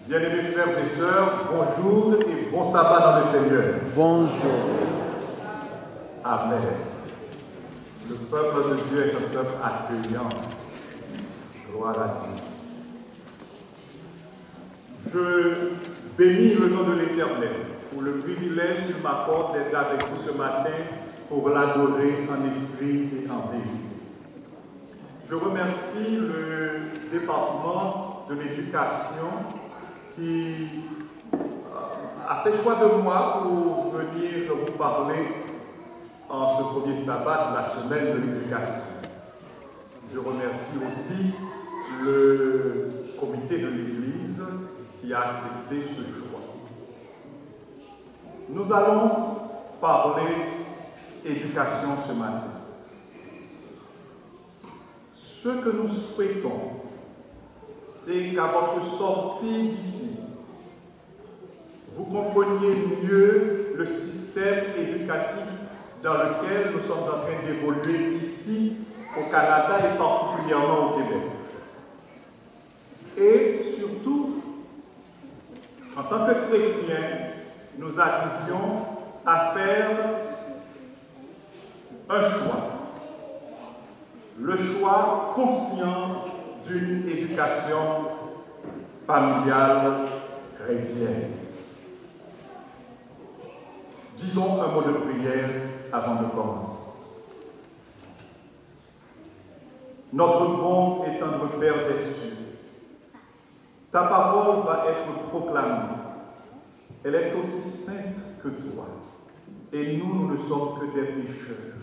Bien-aimés frères et sœurs, bonjour et bon sabbat dans le Seigneur. Bonjour. Amen. Le peuple de Dieu est un peuple accueillant. Gloire à Dieu. Je bénis le nom de l'Éternel pour le privilège qu'il m'accorde d'être avec vous ce matin pour l'adorer en esprit et en vérité. Je remercie le département de l'éducation qui a fait choix de moi pour venir vous parler en ce premier sabbat de la semaine de l'éducation. Je remercie aussi le comité de l'Église qui a accepté ce choix. Nous allons parler éducation ce matin. Ce que nous souhaitons, c'est qu'à votre sortie d'ici, vous compreniez mieux le système éducatif dans lequel nous sommes en train d'évoluer ici au Canada et particulièrement au Québec. Et surtout, en tant que chrétiens, nous arrivions à faire un choix. Le choix conscient d'une éducation familiale chrétienne. Disons un mot de prière avant de commencer. Notre bon et tendre Père des cieux, ta parole va être proclamée. Elle est aussi sainte que toi. Et nous ne sommes que des pécheurs.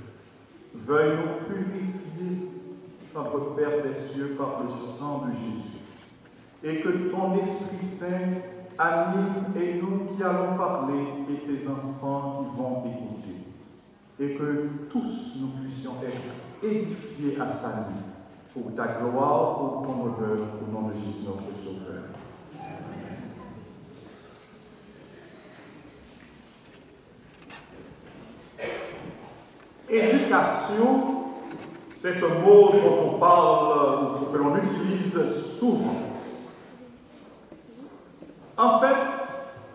Veuille nous purifier, notre Père des cieux, par le sang de Jésus. Et que ton Esprit Saint anime et nous qui allons parler et tes enfants qui vont écouter. Et que tous nous puissions être édifiés à salut pour ta gloire, pour ton honneur, au nom de Jésus notre Sauveur. Éducation, c'est un mot dont on parle, que l'on utilise souvent. En fait,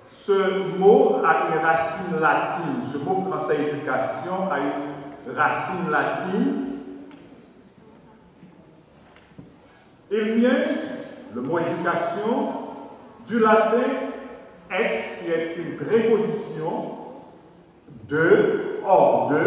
ce mot a une racine latine. Ce mot français éducation a une racine latine. Il vient, le mot éducation, du latin ex, qui est une préposition de, hors de,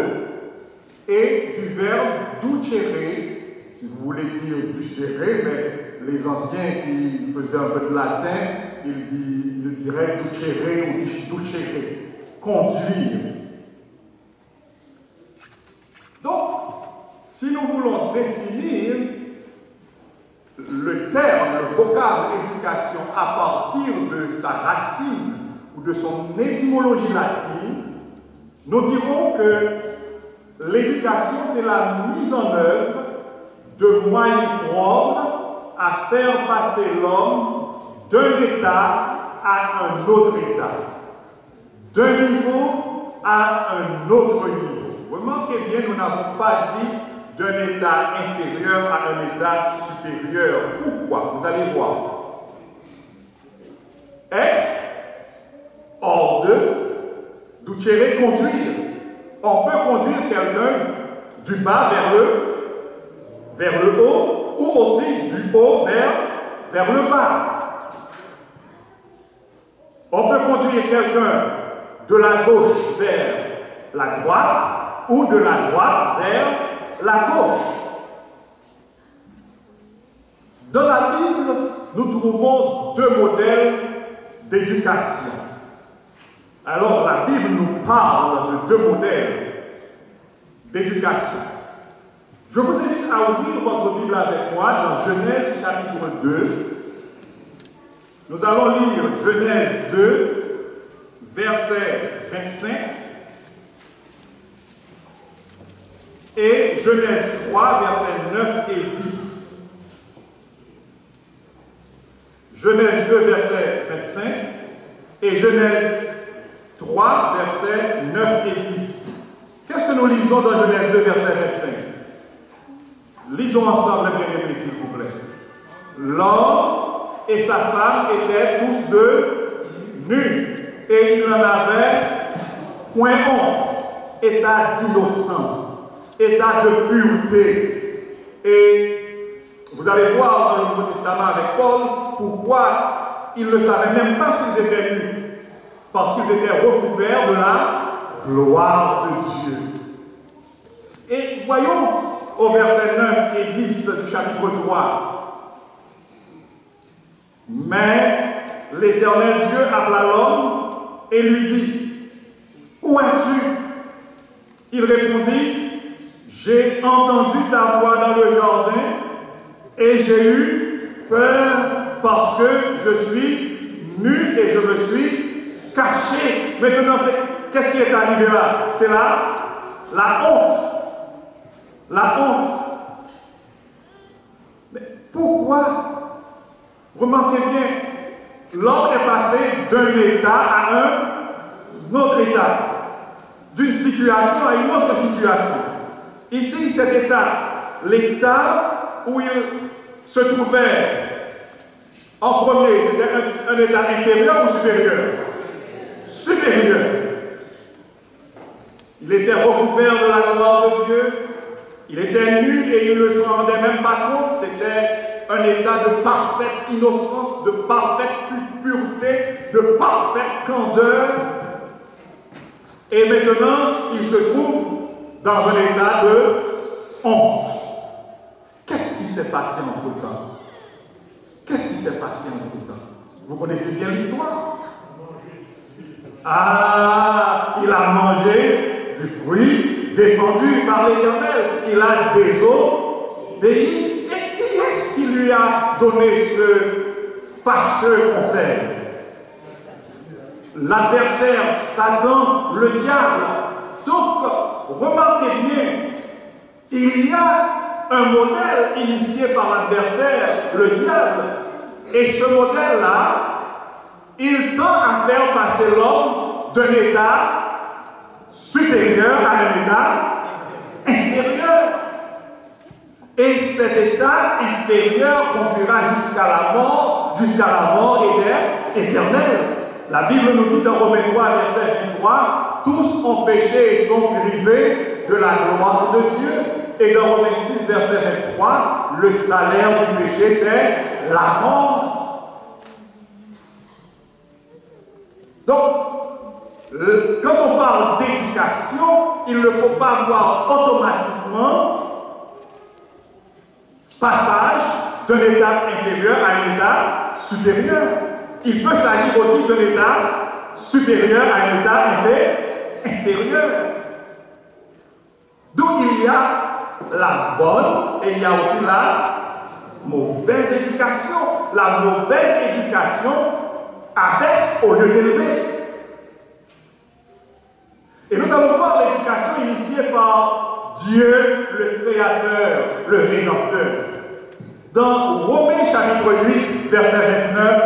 et du verbe ducere, si vous voulez dire ducere, mais les anciens qui faisaient un peu de latin, ils diraient ducere ou ducere, conduire. Donc, si nous voulons définir le terme, le vocable éducation à partir de sa racine ou de son étymologie latine, nous dirons que l'éducation, c'est la mise en œuvre de moyens propres à faire passer l'homme d'un état à un autre état, d'un niveau à un autre niveau. Remarquez bien, nous n'avons pas dit d'un état inférieur à un état supérieur. Pourquoi? Vous allez voir. Ex, hors de, ducere, conduire. On peut conduire quelqu'un du bas vers le haut, ou aussi du haut vers le bas. On peut conduire quelqu'un de la gauche vers la droite, ou de la droite vers la gauche. Dans la Bible, nous trouvons deux modèles d'éducation. Alors, la Bible nous parle de deux modèles d'éducation. Je vous invite à ouvrir votre Bible avec moi dans Genèse chapitre 2. Nous allons lire Genèse 2, verset 25, et Genèse 3, versets 9 et 10. Genèse 2, verset 25, et Genèse 3, versets 9 et 10. Qu'est-ce que nous lisons dans Genèse 2, verset 25? Lisons ensemble, bien-aimés, s'il vous plaît. L'homme et sa femme étaient tous deux nus. Et il n'en avait point honte. État d'innocence, état de pureté. Et vous allez voir dans le Nouveau Testament avec Paul pourquoi ils ne savaient même pas s'ils étaient nus. Parce qu'ils étaient recouverts de la gloire de Dieu. Et voyons au verset 9 et 10 du chapitre 3. Mais l'Éternel Dieu appela l'homme et lui dit, où es-tu? Il répondit, j'ai entendu ta voix dans le jardin et j'ai eu peur parce que je suis nu et je me suis caché. Maintenant, qu'est-ce qui est arrivé là? C'est la honte. La honte. Mais pourquoi? Remarquez bien, l'homme est passé d'un état à un autre état, d'une situation à une autre situation. Ici, cet état, l'état où il se trouvait en premier, c'était un état inférieur ou supérieur? Supérieur. Il était recouvert de la gloire de Dieu. Il était nu et il ne se rendait même pas compte. C'était un état de parfaite innocence, de parfaite pureté, de parfaite candeur. Et maintenant, il se trouve dans un état de honte. Qu'est-ce qui s'est passé entre-temps? Qu'est-ce qui s'est passé entre-temps? Vous connaissez bien l'histoire? Ah, il a mangé du fruit défendu par l'Éternel. Il a désobéi. Et qui est-ce qui lui a donné ce fâcheux conseil? L'adversaire, Satan, le diable. Donc, remarquez bien, il y a un modèle initié par l'adversaire, le diable. Et ce modèle-là, il tend à faire passer l'homme d'un état supérieur à un état inférieur. Et cet état inférieur conduira jusqu'à la mort éternelle. La Bible nous dit dans Romains 3, verset 23, tous ont péché et sont privés de la gloire de Dieu. Et dans Romains 6, verset 23, le salaire du péché, c'est la mort. Donc, quand on parle d'éducation, il ne faut pas voir automatiquement passage d'un état inférieur à un état supérieur. Il peut s'agir aussi d'un état supérieur à un état inférieur. Donc il y a la bonne et il y a aussi la mauvaise éducation. La mauvaise éducation abaisse au lieu d'élever. Et nous allons voir l'éducation initiée par Dieu, le Créateur, le Rédempteur. Dans Romains chapitre 8, verset 29,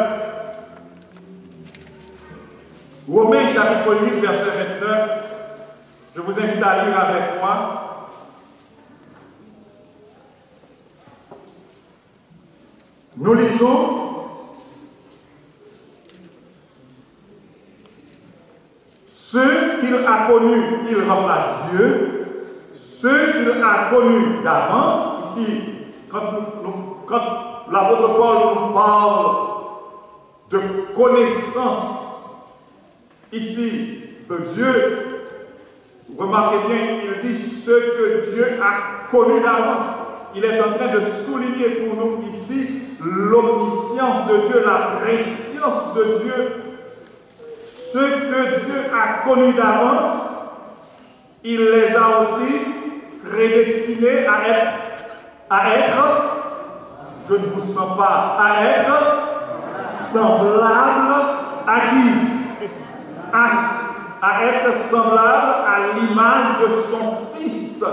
Romains chapitre 8, verset 29, je vous invite à lire avec moi. Nous lisons ceux qu'il a connus, il remplace Dieu. Ceux qu'il a connus d'avance, ici, quand l'apôtre Paul nous parle de connaissance, ici, de Dieu, remarquez bien, il dit ceux que Dieu a connus d'avance. Il est en train de souligner pour nous ici l'omniscience de Dieu, la préscience de Dieu. Ceux que Dieu a connus d'avance, il les a aussi prédestinés à être, je ne vous sens pas, à être semblables à qui? À être semblable à l'image de son Fils,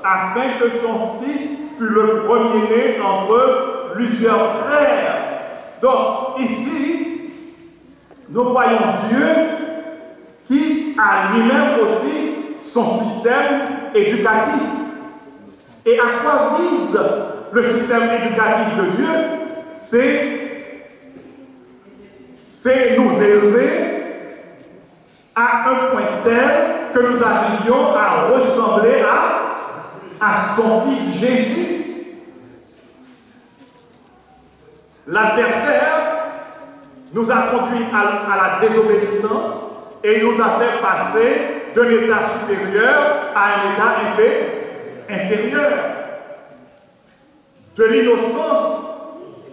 afin que son Fils fût le premier-né entre plusieurs frères. Donc, ici, nous voyons Dieu qui a lui-même aussi son système éducatif. Et à quoi vise le système éducatif de Dieu? C'est c'est nous élever à un point tel que nous arrivions à ressembler à son Fils Jésus. L'adversaire nous a conduits à la désobéissance et il nous a fait passer d'un état supérieur à un état inférieur. De l'innocence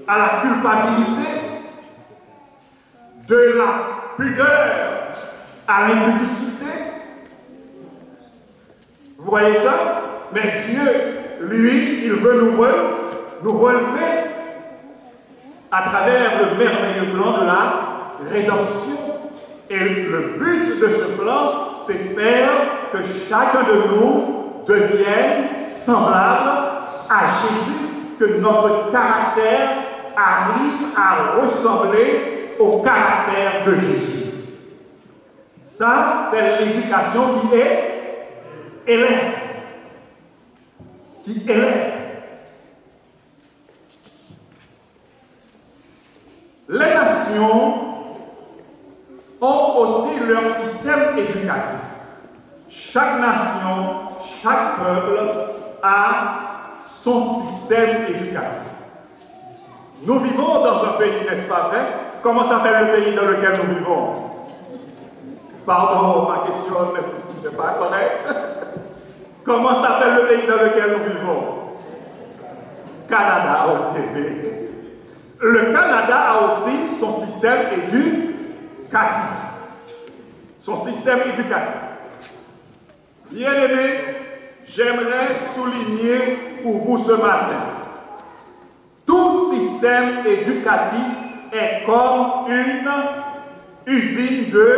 à la culpabilité, de la pudeur à l'impudicité. Vous voyez ça? Mais Dieu, lui, il veut nous relever à travers le merveilleux plan de la rédemption. Et le but de ce plan, c'est faire que chacun de nous devienne semblable à Jésus, que notre caractère arrive à ressembler au caractère de Jésus. Ça, c'est l'éducation qui élève. Qui élève. Les nations ont aussi leur système éducatif. Chaque nation, chaque peuple a son système éducatif. Nous vivons dans un pays, n'est-ce pas vrai? Comment s'appelle le pays dans lequel nous vivons? Pardon, ma question n'est pas correcte. Comment s'appelle le pays dans lequel nous vivons? Canada, ok. Le Canada a aussi son système éducatif. Son système éducatif. Bien-aimés, j'aimerais souligner pour vous ce matin, tout système éducatif est comme une usine de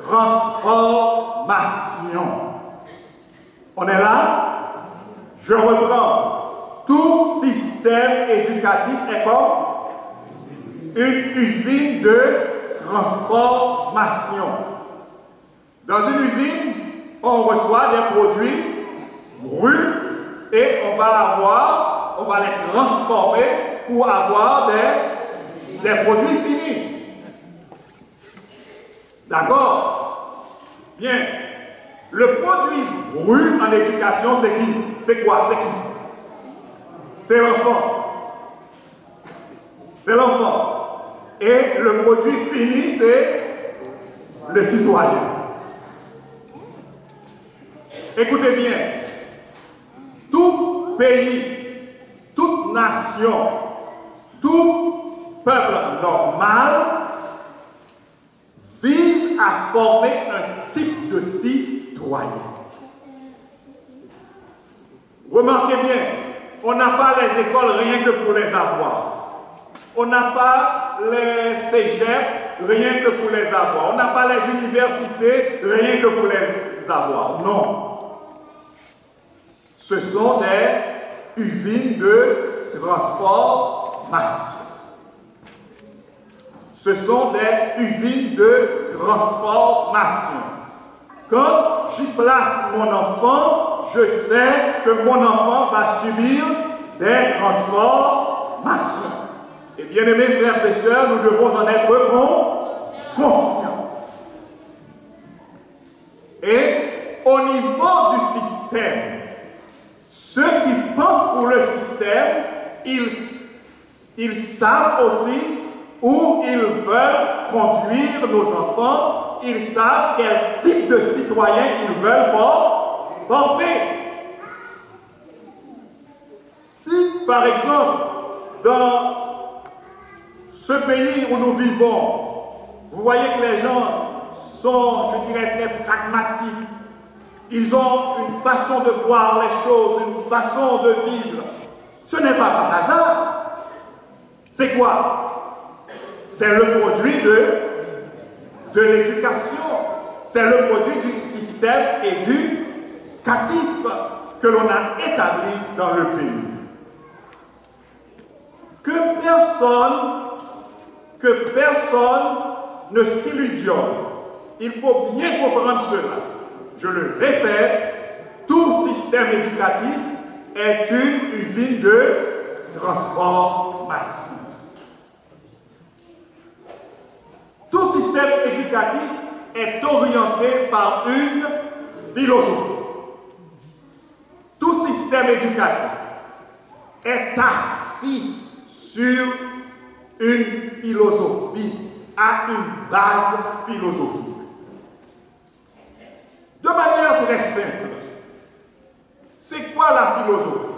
transformation. On est là? Je reprends. Tout système éducatif est comme une usine de transformation. Dans une usine, on reçoit des produits bruts et on va les transformer pour avoir des produits finis. D'accord? Bien. Le produit brut en éducation, c'est qui? C'est quoi? C'est qui? C'est l'enfant. C'est l'enfant. Et le produit fini, c'est le citoyen. Écoutez bien. Tout pays, toute nation, tout peuple normal vise à former un type de citoyen. Remarquez bien, on n'a pas les écoles rien que pour les avoir. On n'a pas les cégeps rien que pour les avoir. On n'a pas les universités rien que pour les avoir. Non. Ce sont des usines de transformation. Ce sont des usines de transformation. Quand j'y place mon enfant, je sais que mon enfant va subir des transformations. Et bien aimés frères et sœurs, nous devons en être conscients. Et au niveau du système, ceux qui pensent pour le système, ils savent aussi où ils veulent conduire nos enfants, ils savent quel type de citoyen ils veulent former. Si, par exemple, dans ce pays où nous vivons, vous voyez que les gens sont, je dirais, très pragmatiques. Ils ont une façon de voir les choses, une façon de vivre. Ce n'est pas par hasard. C'est quoi? C'est le produit de l'éducation. C'est le produit du système éducatif que l'on a établi dans le pays. Que personne ne s'illusionne. Il faut bien comprendre cela. Je le répète, tout système éducatif est une usine de transformation. système éducatif est orienté par une philosophie. Tout système éducatif est assis sur une philosophie, à une base philosophique. De manière très simple, c'est quoi la philosophie?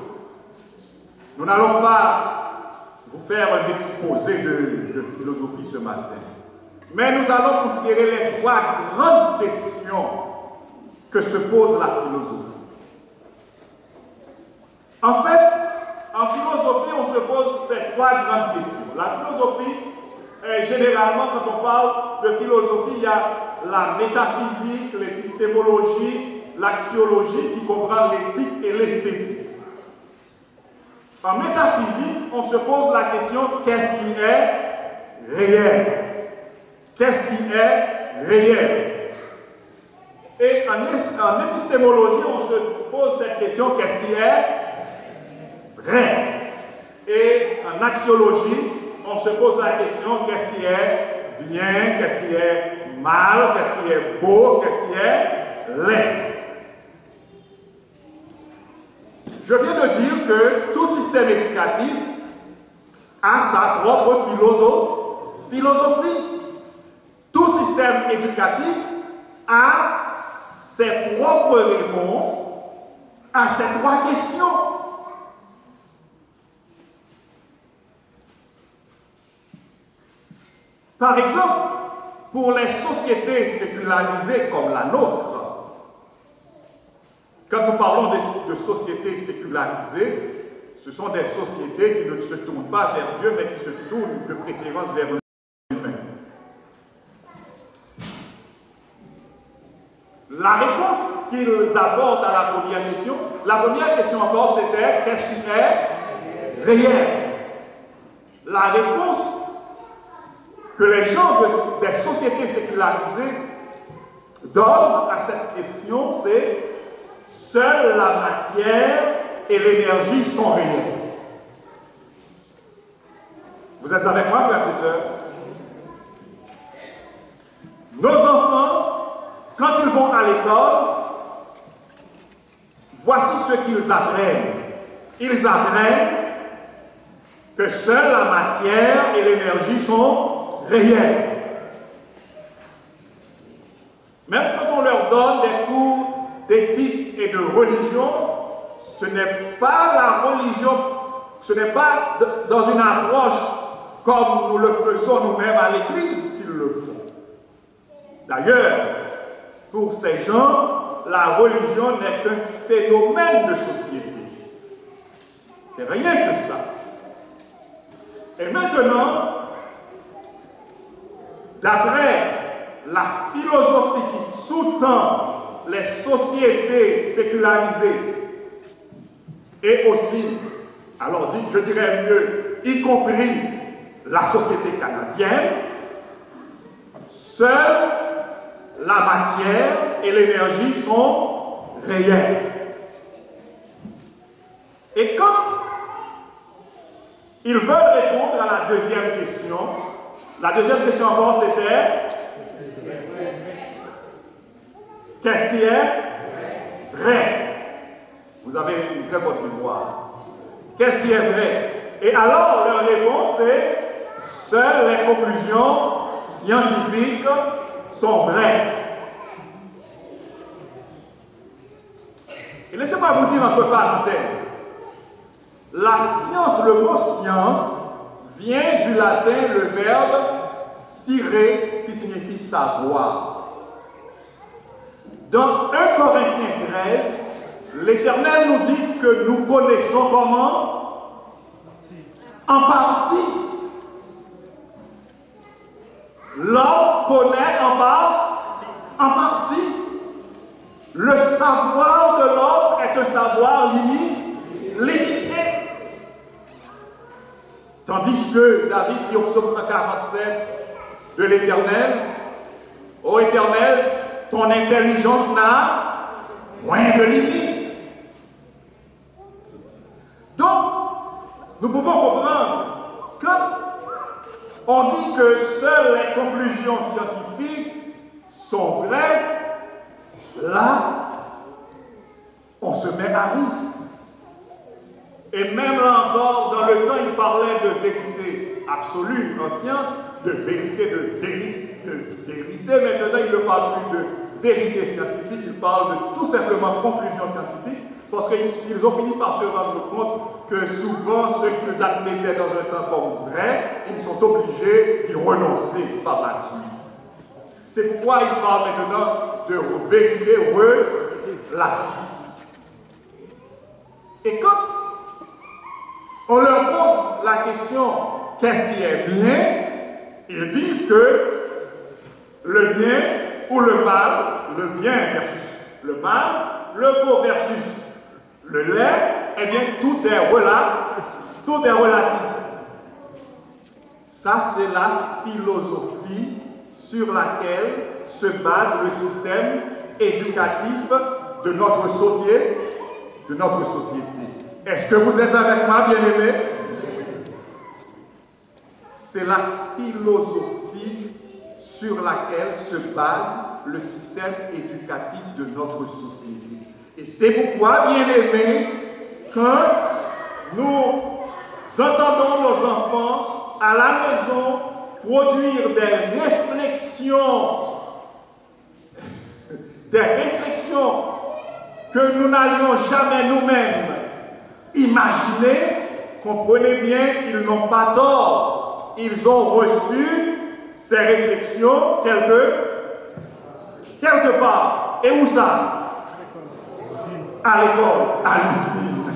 Nous n'allons pas vous faire un exposé de philosophie ce matin, mais nous allons considérer les trois grandes questions que se pose la philosophie. En fait, en philosophie, on se pose ces trois grandes questions. La philosophie, généralement, quand on parle de philosophie, il y a la métaphysique, l'épistémologie, l'axiologie qui comprend l'éthique et l'esthétique. En métaphysique, on se pose la question qu'est-ce qui est réel? Qu'est-ce qui est réel? Et en épistémologie, on se pose cette question qu'est-ce qui est vrai? Et en axiologie, on se pose la question qu'est-ce qui est bien, qu'est-ce qui est mal, qu'est-ce qui est beau, qu'est-ce qui est laid. Je viens de dire que tout système éducatif a sa propre philosophie. Tout système éducatif a ses propres réponses à ces trois questions. Par exemple, pour les sociétés sécularisées comme la nôtre, quand nous parlons de sociétés sécularisées, ce sont des sociétés qui ne se tournent pas vers Dieu, mais qui se tournent de préférence vers l'humain. La réponse qu'ils apportent à la première question encore, c'était qu'est-ce qui est réel? La réponse que les gens des sociétés sécularisées donnent à cette question, c'est seule la matière et l'énergie sont réelles. Vous êtes avec moi, frères et sœurs? Nos enfants, quand ils vont à l'école, voici ce qu'ils apprennent. Ils apprennent que seule la matière et l'énergie sont réelles. Même quand on leur donne des cours d'éthique et de religion, ce n'est pas la religion, ce n'est pas dans une approche comme nous le faisons nous-mêmes à l'Église qu'ils le font. D'ailleurs, pour ces gens, la religion n'est qu'un phénomène de société. C'est rien que ça. Et maintenant, d'après la philosophie qui sous-tend les sociétés sécularisées et aussi, alors je dirais mieux, y compris la société canadienne, seule la matière et l'énergie sont réelles. Et quand ils veulent répondre à la deuxième question encore c'était qu'est-ce qui est vrai? Vous avez ouvré votre mémoire. Qu'est-ce qui est vrai? Et alors, leur réponse est seules les conclusions scientifiques sont vraies. Et laissez-moi vous dire entre parenthèses, la science, le mot science, vient du latin le verbe scire qui signifie savoir. Dans 1 Corinthiens 13, l'Éternel nous dit que nous connaissons comment? En partie. L'homme connaît en partie. Le savoir de l'homme est un savoir limité. Tandis que David dit au psaume 147 de l'Éternel, ô Éternel, ton intelligence n'a point de limite. Donc, nous pouvons comprendre quand on dit que seules les conclusions scientifiques scientifiques sont vraies, là, on se met à risque. Et même là encore, dans le temps, il parlait de vérité absolue en science, de vérité, de vérité. Maintenant, il ne parle plus de vérité scientifique, il parle de tout simplement conclusion scientifique, parce qu'ils ont fini par se rendre compte que souvent, ceux qu'ils admettaient dans un temps comme vrai, ils sont obligés d'y renoncer par la suite. C'est pourquoi il parle maintenant de vérité relative. Et quand on leur pose la question « qu'est-ce qui est bien ?», ils disent que le bien ou le mal, le bien versus le mal, le beau versus le laid, eh bien tout est relatif. Ça, c'est la philosophie sur laquelle se base le système éducatif de notre société. Est-ce que vous êtes avec moi, bien-aimés? C'est la philosophie sur laquelle se base le système éducatif de notre société. Et c'est pourquoi, bien-aimés, quand nous entendons nos enfants à la maison produire des réflexions que nous n'allions jamais nous-mêmes imaginer, comprenez bien qu'ils n'ont pas tort. Ils ont reçu ces réflexions quelque part. Et où ça? À l'école, à l'usine.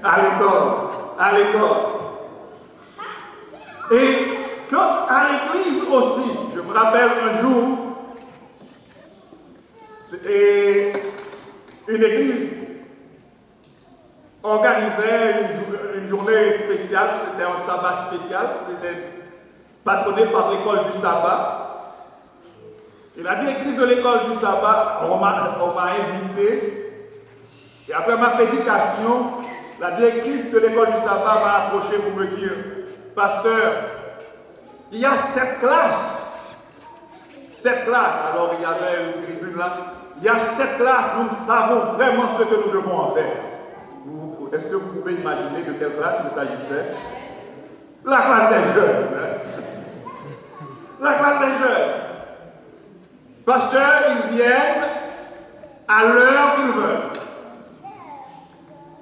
À l'école. Et quand à l'église aussi, je me rappelle un jour, une église organisait une journée spéciale, c'était un sabbat spécial, c'était patronné par l'école du sabbat. Et la directrice de l'école du sabbat, on m'a invité, et après ma prédication, la directrice de l'école du sabbat m'a approché pour me dire, pasteur, il y a cette classe, alors il y avait une tribune là, il y a cette classe, nous savons vraiment ce que nous devons en faire. Est-ce que vous pouvez imaginer de quelle classe il s'agissait? La classe des jeunes. La classe des jeunes. Pasteur, ils viennent à l'heure qu'ils veulent.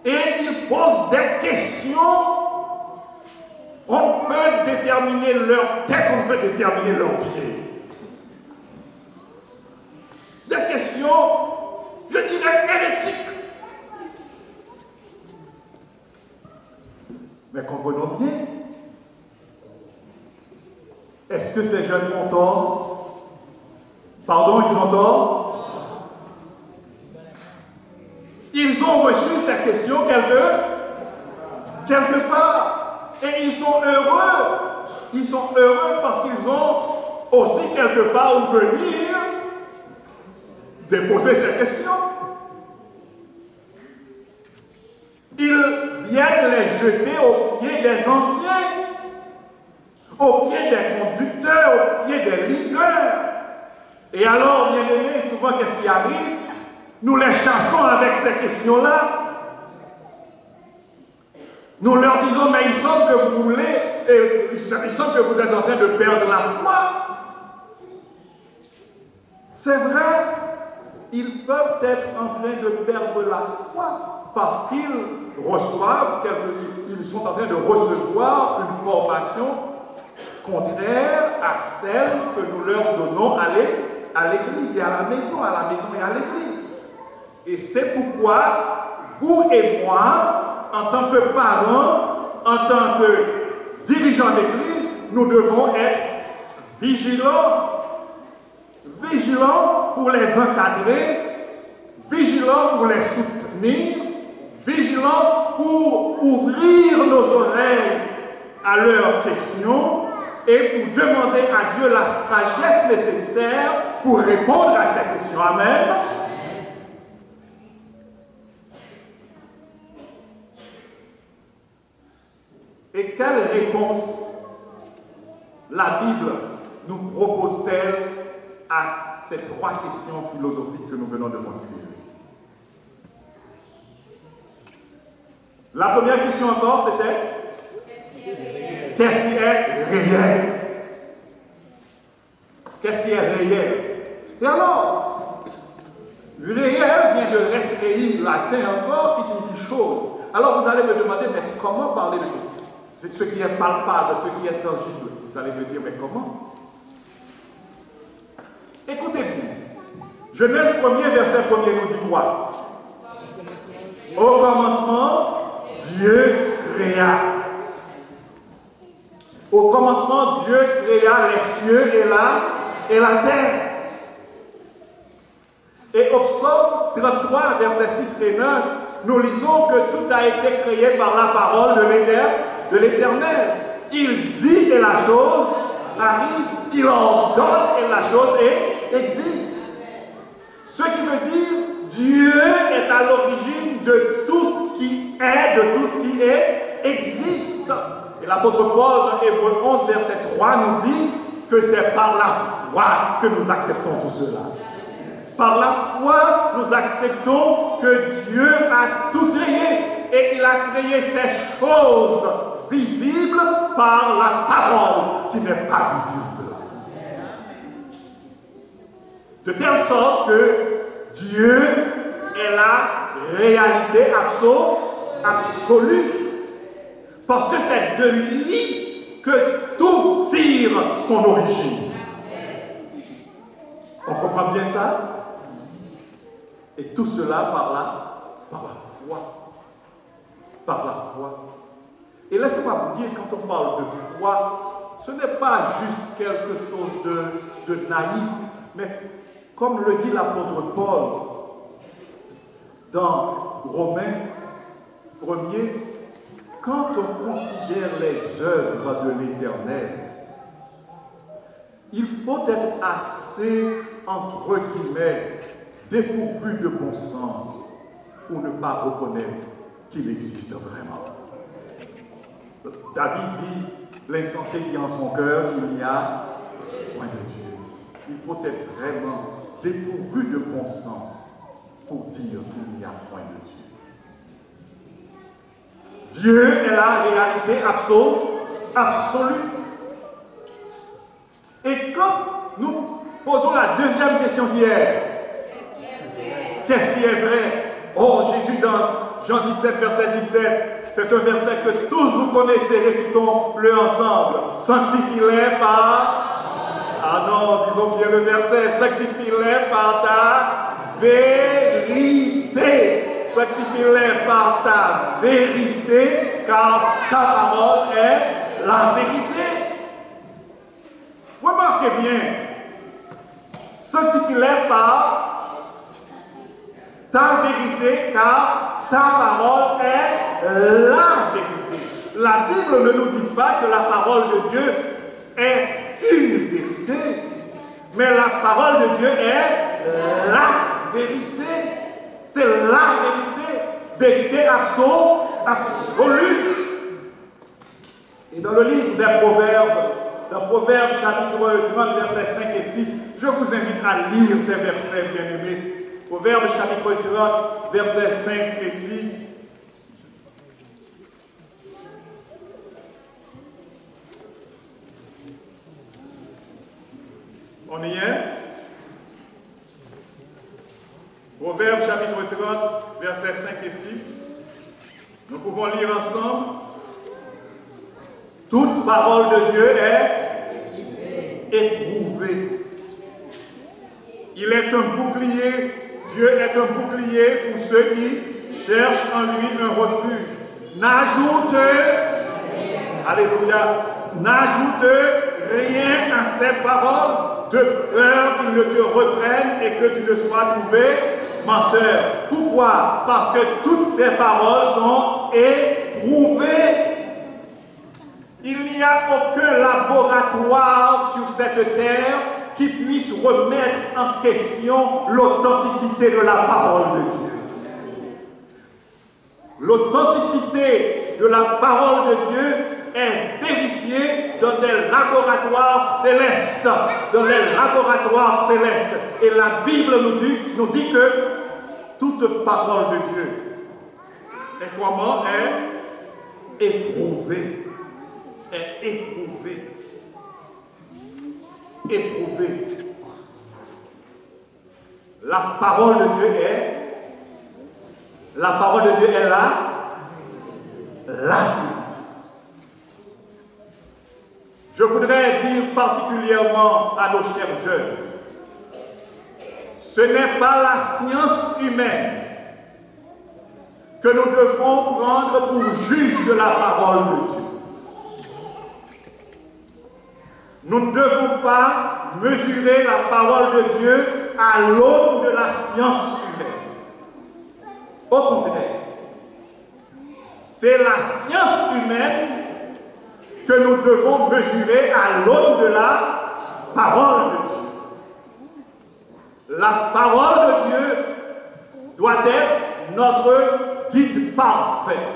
Et ils posent des questions. On peut déterminer leur tête, on peut déterminer leurs pieds. Des questions, je dirais, hérétiques. Mais comprenons bien. Est-ce que ces jeunes ont tort? Pardon, ils ont tort? Ils ont reçu ces questions quelque part. Et ils sont heureux. Ils sont heureux parce qu'ils ont aussi quelque part où venir déposer ces questions. Ils viennent les jeter aux pieds des anciens, aux pieds des conducteurs, aux pieds des leaders. Et alors, bien aimés, souvent, qu'est-ce qui arrive? Nous les chassons avec ces questions-là. Nous leur disons, mais il semble que vous voulez, il semble que vous êtes en train de perdre la foi. C'est vrai, ils peuvent être en train de perdre la foi parce qu'ils reçoivent, ils sont en train de recevoir une formation contraire à celle que nous leur donnons à l'église et à la maison et à l'église. Et c'est pourquoi vous et moi, en tant que parents, en tant que dirigeants d'église, nous devons être vigilants pour les encadrer, vigilants pour les soutenir, vigilants pour ouvrir nos oreilles à leurs questions et pour demander à Dieu la sagesse nécessaire pour répondre à ces questions. Amen. Et quelle réponse la Bible nous propose-t-elle à ces trois questions philosophiques que nous venons de considérer? La première question encore, c'était qu'est-ce qui est réel? Qu'est-ce qui est réel? Et alors, réel vient de resréi latin encore, qui signifie chose. Alors vous allez me demander, mais comment parler de choses? C'est ce qui est palpable, ce qui est tangible. Vous allez me dire, mais comment? Écoutez bien. Genèse 1er, verset 1er nous dit quoi? Au commencement, Dieu créa. Au commencement, Dieu créa les cieux et la terre. Et au psaume 33, versets 6 et 9, nous lisons que tout a été créé par la parole de l'Éternel. Il dit et la chose arrive, il ordonne et la chose existe. Ce qui veut dire, Dieu est à l'origine de tout ce qui est, de tout ce qui existe. Et l'apôtre Paul, dans Hébreux 11, verset 3, nous dit que c'est par la foi que nous acceptons tout cela. Par la foi, nous acceptons que Dieu a tout créé et il a créé ces choses visibles par la parole qui n'est pas visible. De telle sorte que Dieu est la réalité absolue. Parce que c'est de lui que tout tire son origine. On comprend bien ça? Et tout cela par la foi. Par la foi. Et laissez-moi vous dire, quand on parle de foi, ce n'est pas juste quelque chose de naïf, mais comme le dit l'apôtre Paul dans Romains 1er, quand on considère les œuvres de l'Éternel, il faut être assez, entre guillemets, dépourvu de bon sens pour ne pas reconnaître qu'il existe vraiment. David dit, l'insensé dit en son cœur qu'il n'y a point de Dieu. Il faut être vraiment dépourvu de bon sens pour dire qu'il n'y a point de Dieu. Dieu est la réalité absolue. Et quand nous posons la deuxième question qui est, qu'est-ce qui est vrai? Oh, Jésus dans Jean 17, verset 17, c'est un verset que tous vous connaissez, récitons-le ensemble. Sanctifie-les par... Ah non, disons bien le verset, sanctifie-les par ta vérité. Sanctifie-les par ta vérité, car ta parole est la vérité. Remarquez bien, sanctifie-les par ta vérité, car ta parole est la vérité. La Bible ne nous dit pas que la parole de Dieu est une vérité, mais la parole de Dieu est la vérité. C'est la vérité absolue. Et dans le livre des Proverbes, dans Proverbes chapitre 30, versets 5 et 6, je vous invite à lire ces versets bien-aimés. Proverbes chapitre 30, versets 5 et 6. On y est? Proverbes chapitre 30, versets 5 et 6. Nous pouvons lire ensemble. Toute parole de Dieu est éprouvée. Il est un bouclier. Dieu est un bouclier pour ceux qui cherchent en lui un refuge. N'ajoute, alléluia, n'ajoute rien à ces paroles de peur qu'ils ne te reprennent et que tu ne sois trouvé menteur. Pourquoi? Parce que toutes ces paroles sont éprouvées. Il n'y a aucun laboratoire sur cette terre qui puisse remettre en question l'authenticité de la parole de Dieu. L'authenticité de la parole de Dieu est vérifiée dans des laboratoires célestes. Dans les laboratoires célestes. Et la Bible nous dit que toute parole de Dieu est comment? Est éprouvée. Est éprouvée. Éprouvée. La parole de Dieu est là. La vérité. Je voudrais dire particulièrement à nos chers jeunes, ce n'est pas la science humaine que nous devons prendre pour juge de la parole de Dieu. Nous ne devons pas mesurer la parole de Dieu à l'aune de la science humaine. Au contraire, c'est la science humaine que nous devons mesurer à l'aune de la parole de Dieu. La parole de Dieu doit être notre guide parfait.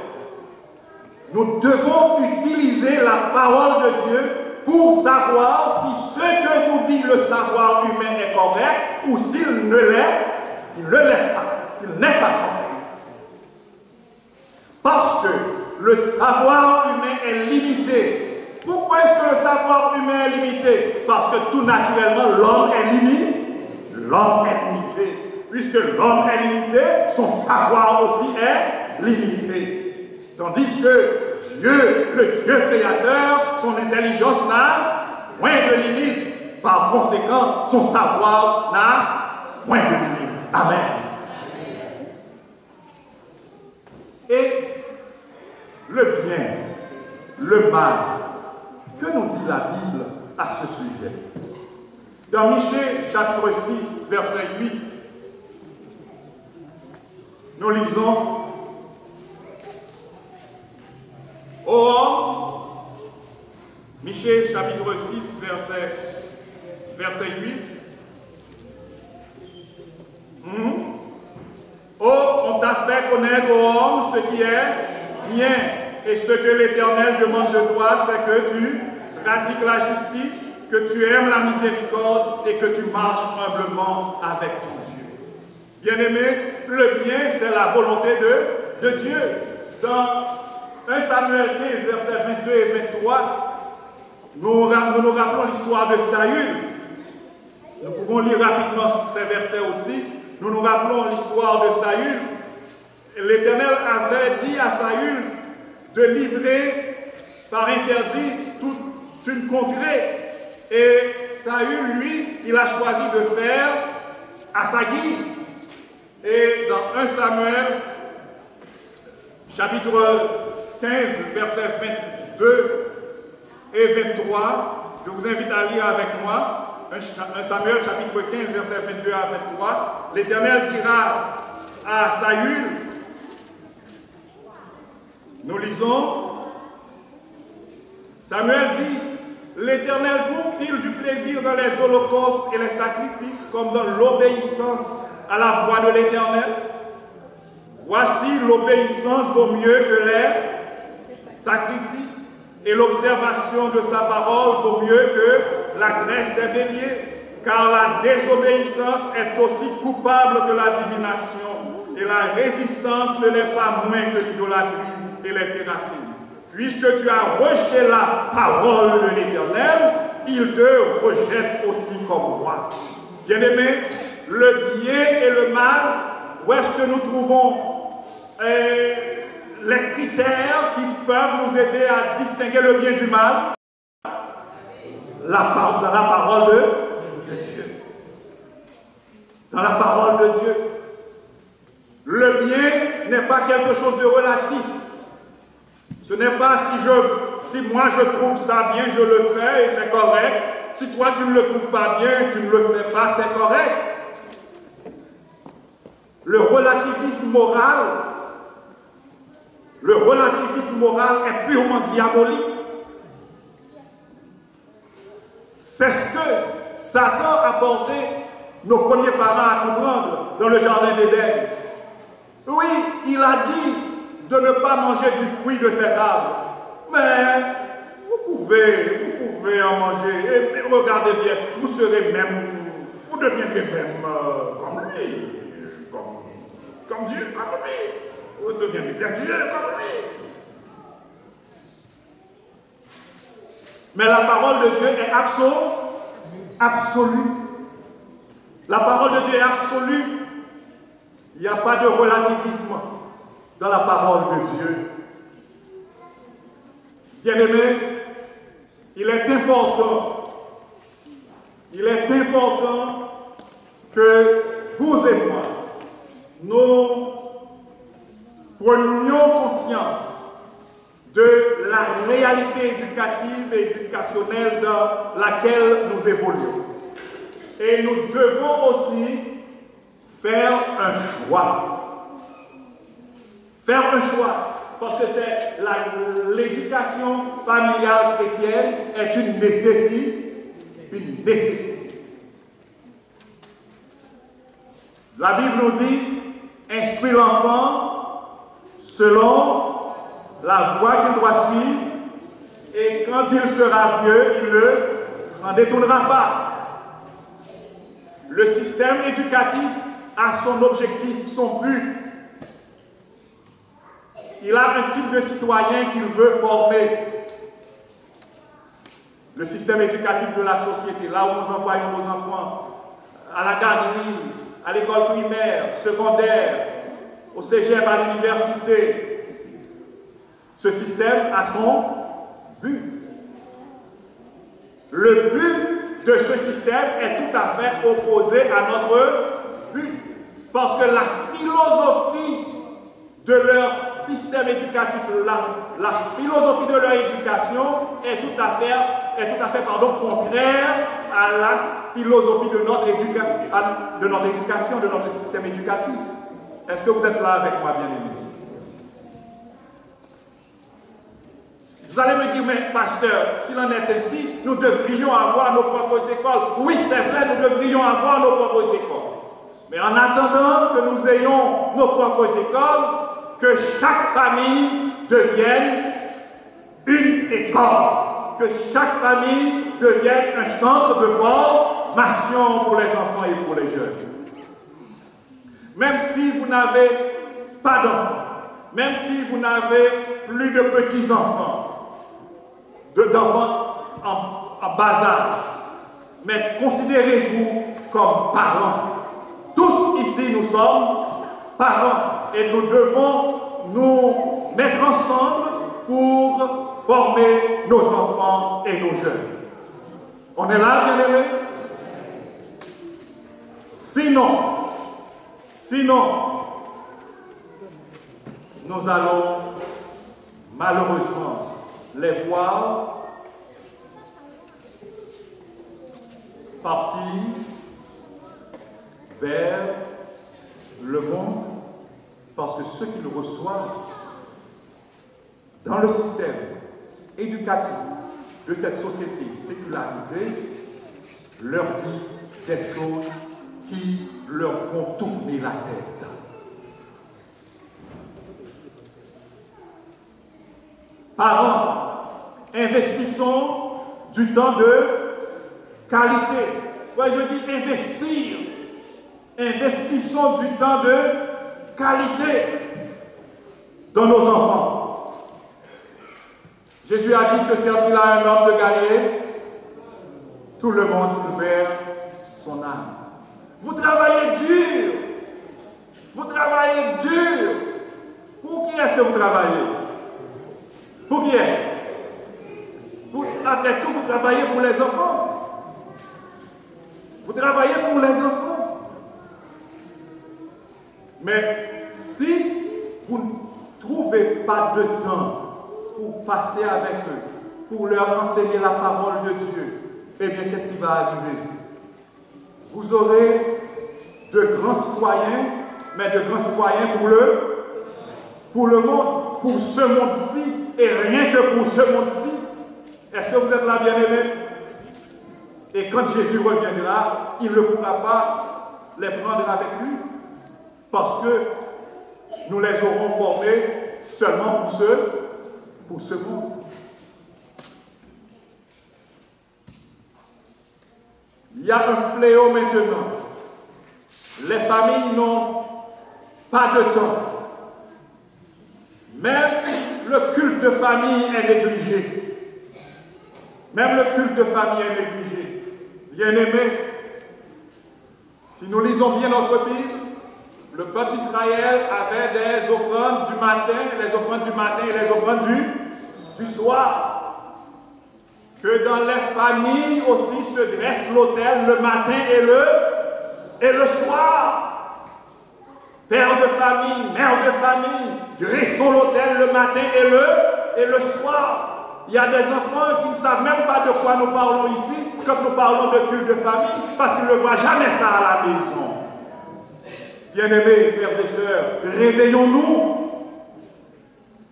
Nous devons utiliser la parole de Dieu pour savoir si ce que nous dit le savoir humain est correct ou s'il ne l'est pas, s'il n'est pas correct. Parce que le savoir humain est limité. Pourquoi est-ce que le savoir humain est limité? Parce que tout naturellement, l'homme est limité. L'homme est limité. Puisque l'homme est limité, son savoir aussi est limité. Tandis que Dieu, le Dieu créateur, son intelligence n'a point de limite. Par conséquent, son savoir n'a point de limite. Amen. Et le bien, le mal, que nous dit la Bible à ce sujet? Dans Michée, chapitre 6, verset 8, nous lisons: Or, Michée, chapitre 6, verset 8, Oh, on t'a fait connaître, ô homme, ce qui est bien. Et ce que l'Éternel demande de toi, c'est que tu pratiques la justice, que tu aimes la miséricorde et que tu marches humblement avec ton Dieu. Bien-aimé, le bien, c'est la volonté de Dieu. Dans 1 Samuel 15, versets 22 et 23, nous rappelons l'histoire de Saül. Nous pouvons lire rapidement ces versets aussi. Nous rappelons l'histoire de Saül. L'Éternel avait dit à Saül de livrer par interdit toute une contrée. Et Saül, lui, il a choisi de faire à sa guise. Et dans 1 Samuel, chapitre 15, versets 22 et 23, je vous invite à lire avec moi. 1 Samuel, chapitre 15, versets 22 à 23. L'Éternel dira à Saül, nous lisons, Samuel dit: L'Éternel trouve-t-il du plaisir dans les holocaustes et les sacrifices comme dans l'obéissance à la voix de l'Éternel? Voici, l'obéissance vaut mieux que les sacrifices, et l'observation de sa parole vaut mieux que la graisse des béliers, car la désobéissance est aussi coupable que la divination, et la résistance ne l'est pas moins que l'idolâtrie et les thérapies. Puisque tu as rejeté la parole de l'Éternel, il te rejette aussi comme moi. Bien-aimé, le bien et le mal, où est-ce que nous trouvons les critères qui peuvent nous aider à distinguer le bien du mal? Dans la parole de Dieu. Dans la parole de Dieu. Le bien n'est pas quelque chose de relatif. Ce n'est pas si moi je trouve ça bien, je le fais et c'est correct. Si toi tu ne le trouves pas bien, tu ne le fais pas, c'est correct. Le relativisme moral est purement diabolique. C'est ce que Satan a porté nos premiers parents à comprendre dans le jardin d'Éden. Oui, il a dit de ne pas manger du fruit de cet arbre. Mais vous pouvez en manger, et regardez bien, vous serez même, vous deviendrez même comme lui, comme Dieu, comme lui. Vous deviendrez des dieux comme lui. Mais la parole de Dieu est absolue. La parole de Dieu est absolue. Il n'y a pas de relativisme dans la parole de Dieu. Bien-aimés, il est important que vous et moi, nous prenions conscience de la réalité éducative et éducationnelle dans laquelle nous évoluons. Et nous devons aussi faire un choix. Faire un choix. Parce que l'éducation familiale chrétienne est une nécessité. Une nécessité. La Bible nous dit, instruis l'enfant selon la voie qu'il doit suivre, et quand il sera vieux, il ne s'en détournera pas. Le système éducatif a son objectif, son but. Il a un type de citoyen qu'il veut former. Le système éducatif de la société, là où nous envoyons nos enfants, à la garderie, à l'école primaire, secondaire, au cégep, à l'université. Ce système a son but. Le but de ce système est tout à fait opposé à notre but. Parce que la philosophie de leur système éducatif, la philosophie de leur éducation est tout à fait contraire à la philosophie de notre éducation, de notre système éducatif. Est-ce que vous êtes là avec moi, bien-aimés? Vous allez me dire, mais pasteur, s'il en est ainsi, nous devrions avoir nos propres écoles. Oui, c'est vrai, nous devrions avoir nos propres écoles. Mais en attendant que nous ayons nos propres écoles, que chaque famille devienne une école. Que chaque famille devienne un centre de formation pour les enfants et pour les jeunes. Même si vous n'avez pas d'enfants, même si vous n'avez plus de petits-enfants, d'enfants en bas âge, mais considérez-vous comme parents. Tous ici, nous sommes parents et nous devons nous mettre ensemble pour former nos enfants et nos jeunes. On est là, bien-aimés? Sinon, nous allons malheureusement les voir partir vers le monde, parce que ceux qu'ils reçoivent dans le système éducatif de cette société sécularisée leur dit des choses qui leur font tourner la tête. Parents, investissons du temps de qualité. Ouais, je dis investir. Investissons du temps de qualité dans nos enfants. Jésus a dit que certes il a un homme de Galilée, tout le monde se perd son âme. Vous travaillez dur. Vous travaillez dur. Pour qui est-ce que vous travaillez? Pour qui est-ce? Après tout, vous travaillez pour les enfants. Vous travaillez pour les enfants. Mais si vous ne trouvez pas de temps pour passer avec eux, pour leur enseigner la parole de Dieu, eh bien, qu'est-ce qui va arriver? Vous aurez de grands citoyens, mais de grands citoyens pour le monde, pour ce monde-ci, et rien que pour ce monde-ci. Est-ce que vous êtes là, bien-aimés? Et quand Jésus reviendra, il ne pourra pas les prendre avec lui, parce que nous les aurons formés seulement pour ce monde. il y a un fléau maintenant. Les familles n'ont pas de temps. Même le culte de famille est négligé. Même le culte de famille est négligé. Bien-aimés, si nous lisons bien notre Bible, le peuple d'Israël avait des offrandes du matin, les offrandes du matin et les offrandes du soir. Que dans les familles aussi se dresse l'autel le matin et le soir. Père de famille, mère de famille, dressons l'autel le matin et le soir. Il y a des enfants qui ne savent même pas de quoi nous parlons ici, quand nous parlons de culte de famille, parce qu'ils ne voient jamais ça à la maison. Bien-aimés, frères et sœurs, réveillons-nous.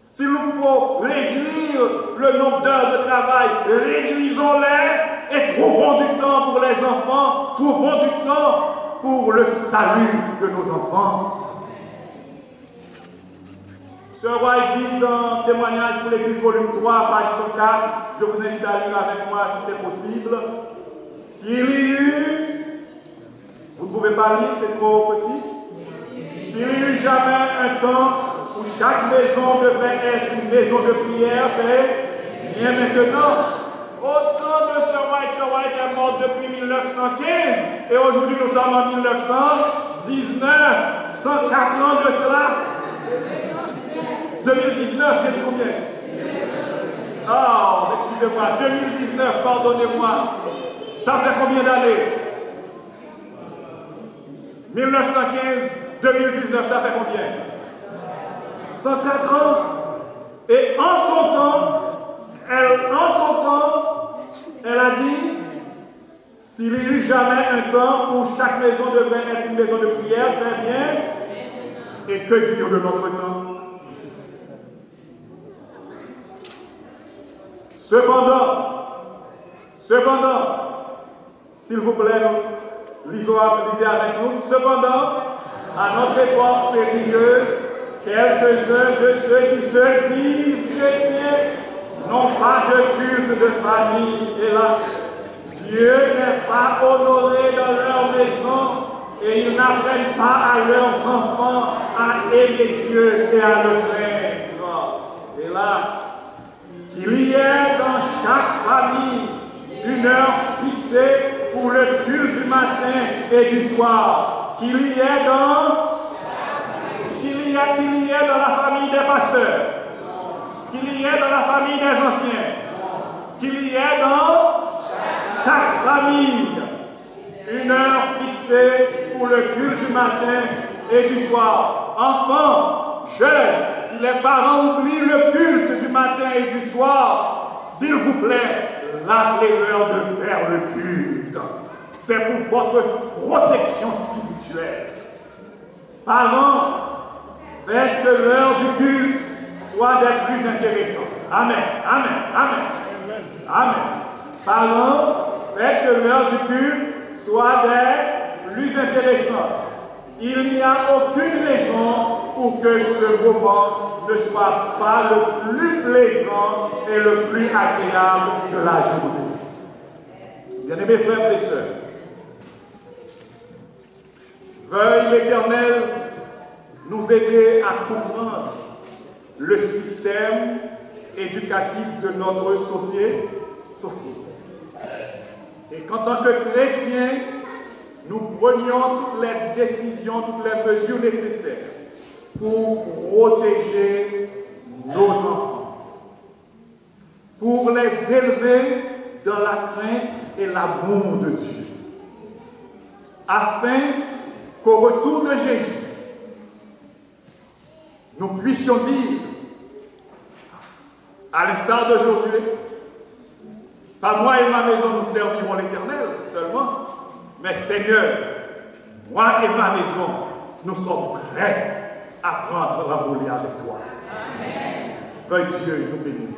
S'il nous faut réduire le nombre d'heures de travail, réduisons-les et trouvons du temps pour les enfants, trouvons du temps pour le salut de nos enfants. Sœur White dit dans Témoignage pour l'Église, volume 3, page 104, je vous invite à lire avec moi si c'est possible. S'il y eut, vous ne pouvez pas lire, c'est trop petit. S'il n'y eut jamais un temps où chaque maison devait être une maison de prière, c'est bien maintenant. Autant de Sœur White est morte depuis 1915 et aujourd'hui nous sommes en 1919, 104 ans de cela. 2019, j'ai dit combien? Oh, excusez-moi, 2019, pardonnez-moi. Ça fait combien d'années? 1915, 2019, ça fait combien? 104 ans. Et en son temps, elle a dit, s'il n'y eut jamais un temps où chaque maison devait être une maison de prière, c'est bien. Et que dire de notre temps? Cependant, s'il vous plaît, lisez avec nous. Cependant, à notre époque périlleuse, quelques-uns de ceux qui se disent chrétiens n'ont pas de culte de famille, hélas. Dieu n'est pas honoré dans leur maison et ils n'apprennent pas à leurs enfants à aimer Dieu et à le craindre. Hélas, qu'il y ait dans chaque famille une heure fixée pour le culte du matin et du soir. Qu'il y ait dans la famille des pasteurs, qu'il y ait dans la famille des anciens, qu'il y ait dans chaque famille une heure fixée pour le culte du matin et du soir. Enfants, jeunes, si les parents oublient le culte du matin et du soir, s'il vous plaît, rappelez-leur de faire le culte. C'est pour votre protection spirituelle. Parents, faites que l'heure du culte soit des plus intéressantes. Amen, amen, amen, amen. Parents, faites que l'heure du culte soit des plus intéressantes. Il n'y a aucune raison pour que ce moment ne soit pas le plus plaisant et le plus agréable de la journée. Bien-aimés frères et sœurs, veuille l'Éternel nous aider à comprendre le système éducatif de notre société. Et qu'en tant que chrétiens, nous prenions toutes les décisions, toutes les mesures nécessaires pour protéger nos enfants, pour les élever dans la crainte et l'amour de Dieu, afin qu'au retour de Jésus, nous puissions dire, à l'instar de Josué, pas moi et ma maison nous servirons l'Éternel seulement, mais Seigneur, moi et ma maison, nous sommes prêts à prendre la volée avec toi. Amen. Veuille Dieu nous bénir.